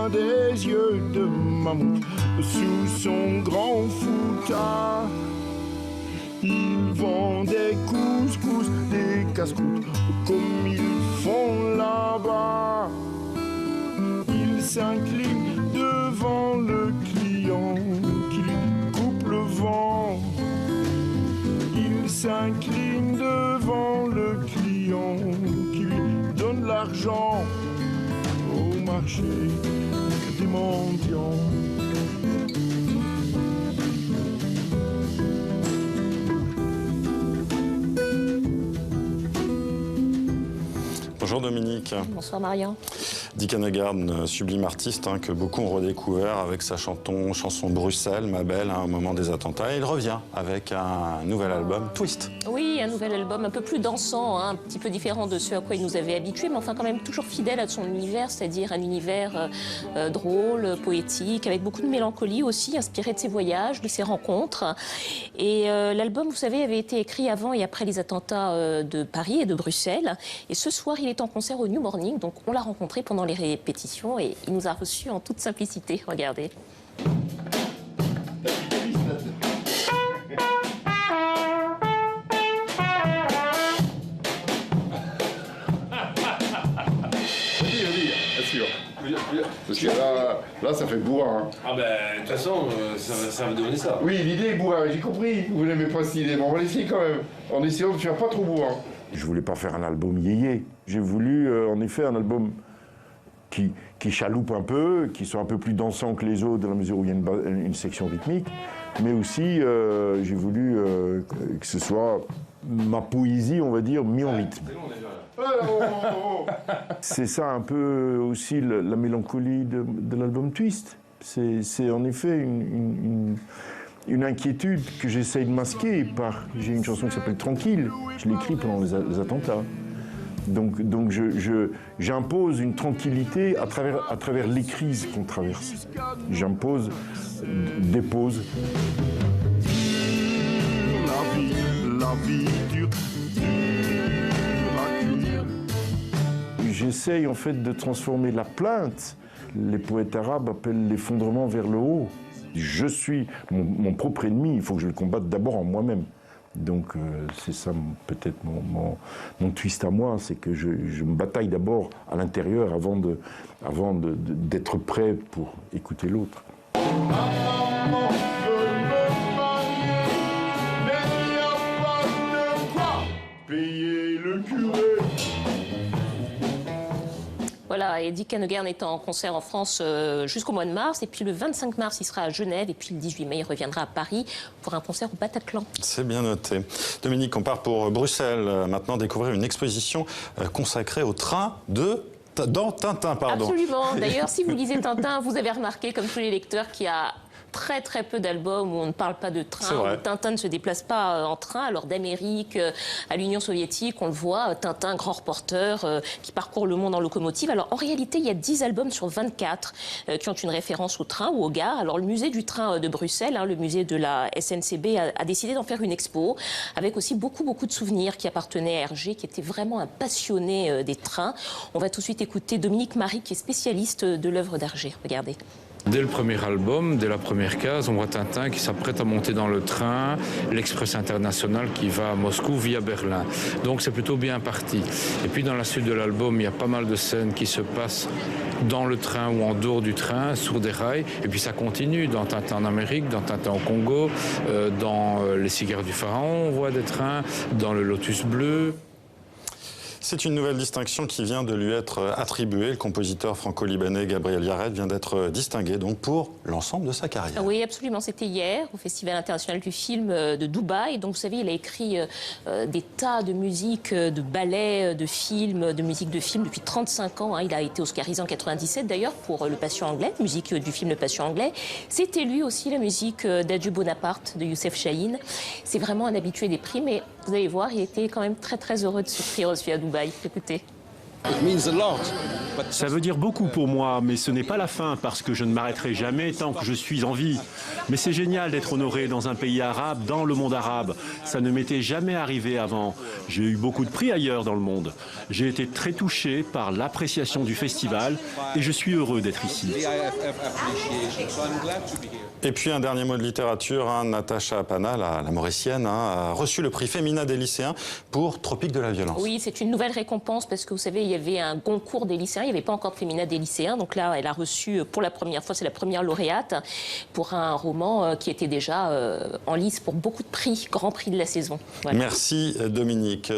a des yeux de mammouth sous son grand foutard. Ils vendent des couscous, des casse-croûtes, comme ils font là-bas. Ils s'inclinent devant le client qui lui coupe le vent. Ils s'inclinent devant le client qui lui donne l'argent au marché des mendiants. Bonjour Dominique. Bonsoir Marion. Dick Annegaard, sublime artiste que beaucoup ont redécouvert avec sa chanson Bruxelles, ma belle, au moment des attentats. Et il revient avec un nouvel album, Twist. Oui, un nouvel album un peu plus dansant, un petit peu différent de ce à quoi il nous avait habitués, mais enfin quand même toujours fidèle à son univers, c'est-à-dire un univers drôle, poétique, avec beaucoup de mélancolie aussi, inspiré de ses voyages, de ses rencontres. Et l'album, vous savez, avait été écrit avant et après les attentats de Paris et de Bruxelles. Et ce soir, il est en concert au New Morning, donc on l'a rencontré pendant les répétitions et il nous a reçus en toute simplicité. Regardez. Parce que là, ça fait bourrin. Hein. Ah ben, de toute façon, ça va devenir ça. Oui, l'idée est bourrin, j'ai compris. Vous n'aimez pas cette idée, mais on va l'essayer quand même. En essayant de faire pas trop bourrin. Je voulais pas faire un album yéyé. J'ai voulu, en effet, un album qui chaloupe un peu, qui soit un peu plus dansant que les autres, dans la mesure où il y a une section rythmique. Mais aussi, j'ai voulu que ce soit ma poésie, on va dire, mis en rythme. C'est ça un peu aussi la mélancolie de l'album Twist. C'est en effet une inquiétude que j'essaye de masquer par... J'ai une chanson qui s'appelle Tranquille, je l'ai écrite pendant les attentats. Donc j'impose une tranquillité à travers les crises qu'on traverse. J'impose des pauses. La vie dure, J'essaye en fait de transformer la plainte. Les poètes arabes appellent l'effondrement vers le haut. Je suis mon propre ennemi, il faut que je le combatte d'abord en moi-même. Donc c'est ça peut-être mon twist à moi, c'est que je me bataille d'abord à l'intérieur avant d'être prêt pour écouter l'autre. payer le curé. Voilà, et Dick Annegaard est en concert en France jusqu'au mois de mars. Et puis le 25 mars, il sera à Genève. Et puis le 18 mai, il reviendra à Paris pour un concert au Bataclan. C'est bien noté. Dominique, on part pour Bruxelles. Maintenant, découvrir une exposition consacrée au train dans Tintin, pardon. Absolument. D'ailleurs, si vous lisez Tintin, vous avez remarqué, comme tous les lecteurs, qu'il y a très peu d'albums où on ne parle pas de train, où Tintin ne se déplace pas en train. Alors d'Amérique à l'Union soviétique, on le voit, Tintin, grand reporter qui parcourt le monde en locomotive. Alors en réalité, il y a 10 albums sur 24 qui ont une référence au train ou aux gares. Alors le musée du train de Bruxelles, le musée de la SNCB, a décidé d'en faire une expo avec aussi beaucoup de souvenirs qui appartenaient à Hergé, qui était vraiment un passionné des trains. On va tout de suite écouter Dominique Marie, qui est spécialiste de l'œuvre d'Hergé. Regardez. Dès le premier album, dès la première case, on voit Tintin qui s'apprête à monter dans le train, l'Express International qui va à Moscou via Berlin. Donc c'est plutôt bien parti. Et puis dans la suite de l'album, il y a pas mal de scènes qui se passent dans le train ou en dehors du train, sur des rails. Et puis ça continue dans Tintin en Amérique, dans Tintin au Congo, dans Les Cigares du Pharaon, on voit des trains, dans le Lotus Bleu. C'est une nouvelle distinction qui vient de lui être attribuée. Le compositeur franco-libanais Gabriel Yared vient d'être distingué donc pour l'ensemble de sa carrière. Oui, absolument. C'était hier au Festival international du film de Dubaï. Donc, vous savez, il a écrit des tas de musiques, de ballets, de films, de musique de film depuis 35 ans. Il a été oscarisé en 97 d'ailleurs pour Le Patient anglais, musique du film Le Patient anglais. C'était lui aussi la musique d'Adieu Bonaparte de Youssef Chahine. C'est vraiment un habitué des prix, mais vous allez voir, il était quand même très heureux de s'offrir aussi à Dubaï. Écoutez. Ça veut dire beaucoup pour moi, mais ce n'est pas la fin parce que je ne m'arrêterai jamais tant que je suis en vie. Mais c'est génial d'être honoré dans un pays arabe, dans le monde arabe. Ça ne m'était jamais arrivé avant. J'ai eu beaucoup de prix ailleurs dans le monde. J'ai été très touché par l'appréciation du festival et je suis heureux d'être ici. Et puis un dernier mot de littérature, Natacha Pana, la Mauricienne, a reçu le prix Femina des lycéens pour Tropique de la violence. Oui, c'est une nouvelle récompense parce que vous savez, il y avait un concours des lycéens, il n'y avait pas encore de Femina des lycéens, donc là elle a reçu pour la première fois, c'est la première lauréate, pour un roman qui était déjà en lice pour beaucoup de prix, grand prix de la saison. Voilà. Merci Dominique.